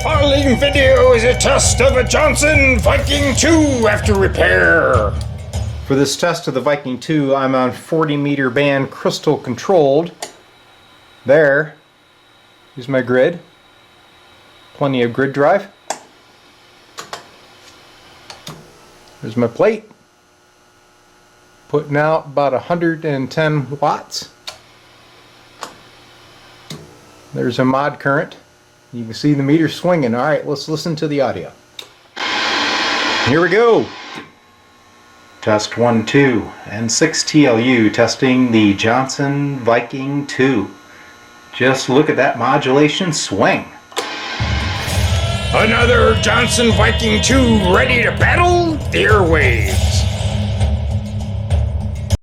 following video is a test of a Johnson Viking II after repair. For this test of the Viking II, I'm on 40 meter band crystal controlled. There is my grid. Plenty of grid drive. There's my plate. Putting out about 110 watts. There's a mod current. You can see the meter swinging. Alright, let's listen to the audio. Here we go. Test 1, 2, and 6 TLU testing the Johnson Viking II. Just look at that modulation swing. Another Johnson Viking II ready to battle the airwaves.